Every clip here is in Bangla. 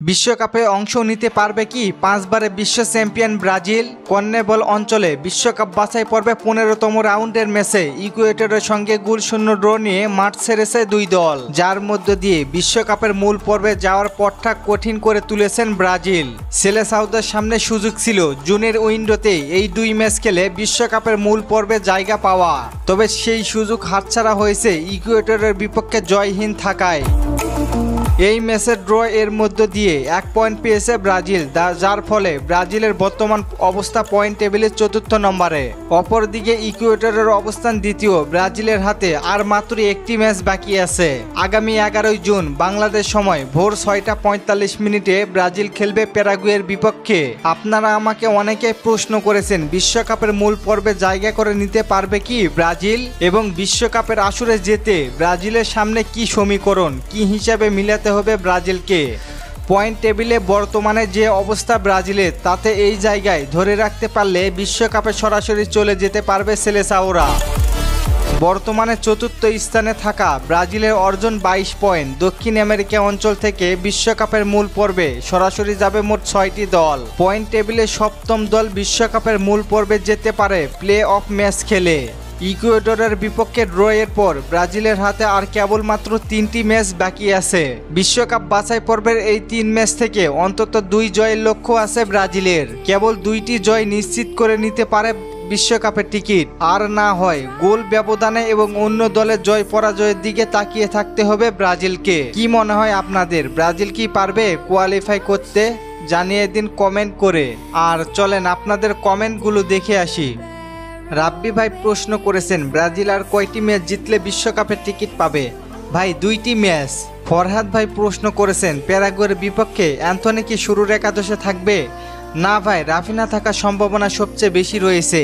বিশ্বকাপে অংশ নিতে পারবে কি পাঁচবারে বিশ্ব চ্যাম্পিয়ন ব্রাজিল? কনমেবল অঞ্চলে বিশ্বকাপ বাছাই পর্বে 15তম রাউন্ডের ম্যাচে ইকুয়েডরের সঙ্গে গোলশূন্য ড্র নিয়ে মাঠ ছেড়েছে দুই দল, যার মধ্য দিয়ে বিশ্বকাপের মূল পর্বে যাওয়ার পথটা কঠিন করে তুলেছেন ব্রাজিল। সেলেসাওদের সামনে সুযোগ ছিল জুনের উইন্ডোতে এই দুই ম্যাচ খেলে বিশ্বকাপের মূল পর্বে জায়গা পাওয়া, তবে সেই সুযোগ হাতছাড়া হয়েছে ইকুয়েডরের বিপক্ষে জয়হীন থাকায়। এই ম্যাচের ড্র এর মধ্য দিয়ে 1 পয়েন্ট পেয়েছে ব্রাজিল, যার ফলে ব্রাজিলের বর্তমান অবস্থা পয়েন্ট টেবিলের ৪র্থ নম্বরে। অপরদিকে ইকুয়েডরের অবস্থান দ্বিতীয়। ব্রাজিলের হাতে আর মাত্র একটি ম্যাচ বাকি আছে। আগামী 11 জুন বাংলাদেশ সময় ভোর 6টা 45 ব্রাজিল খেলবে প্যারাগুয়ের বিপক্ষে। আপনারা আমাকে অনেকে প্রশ্ন করেছেন বিশ্বকাপের মূল পর্বে জায়গা করে নিতে পারবে কি ব্রাজিল, এবং বিশ্বকাপের আসরে যেতে ব্রাজিলের সামনে কি সমীকরণ, কি হিসাবে মিলাতে হবে ব্রাজিলকে। পয়েন্ট টেবিলে বর্তমানে যে অবস্থা ব্রাজিলের, তাতে এই জায়গায় ধরে রাখতে পারলে বিশ্বকাপে সরাসরি চলে যেতে পারবে সেলেসাওরা। বর্তমানে ৪র্থ স্থানে থাকা ব্রাজিলের অর্জন 22 পয়েন্ট। দক্ষিণ আমেরিকা অঞ্চল থেকে বিশ্বকাপের মূল পর্বে সরাসরি যাবে মোট 6টি দল। পয়েন্ট টেবিলে 7ম দল বিশ্বকাপের মূল পর্বে যেতে পারে প্লে অফ ম্যাচ খেলে। ইকুয়েডরের বিপক্ষে ড্র এর পর ব্রাজিলের হাতে আর কেবলমাত্র 3টি ম্যাচ বাকি আছে। বিশ্বকাপ বাছাই পর্বের এই 3 ম্যাচ থেকে অন্তত 2 জয়ের লক্ষ্য আছে ব্রাজিলের। কেবল 2টি জয় নিশ্চিত করে নিতে পারে বিশ্বকাপের টিকিট, আর না হয় গোল ব্যবধানে এবং অন্য দলের জয় পরাজয়ের দিকে তাকিয়ে থাকতে হবে ব্রাজিলকে। কি মনে হয় আপনাদের, ব্রাজিল কি পারবে কোয়ালিফাই করতে? জানিয়ে দিন কমেন্ট করে। আর চলেন আপনাদের কমেন্টগুলো দেখে আসি। রাব্বি ভাই প্রশ্ন করেছেন ব্রাজিল আর কয়টি ম্যাচ জিতলে বিশ্বকাপের টিকিট পাবে? ভাই 2টি ম্যাচ। ফরহাদ ভাই প্রশ্ন করেছেন প্যারাগুয়ের বিপক্ষে অ্যান্থনি কি শুরুর একাদশে থাকবে? না ভাই, রাফিনা থাকার সম্ভাবনা সবচেয়ে বেশি রয়েছে।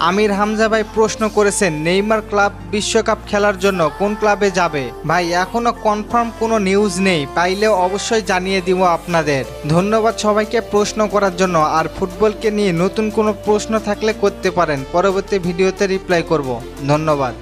আমির হামজা ভাই প্রশ্ন করেছেন নেইমার ক্লাব বিশ্বকাপ খেলার জন্য কোন ক্লাবে যাবে? ভাই এখনো কনফার্ম কোনো নিউজ নেই, পাইলেও অবশ্যই জানিয়ে দিব আপনাদের। ধন্যবাদ সবাইকে প্রশ্ন করার জন্য। আর ফুটবলকে নিয়ে নতুন কোনো প্রশ্ন থাকলে করতে পারেন, পরবর্তী ভিডিওতে রিপ্লাই করব। ধন্যবাদ।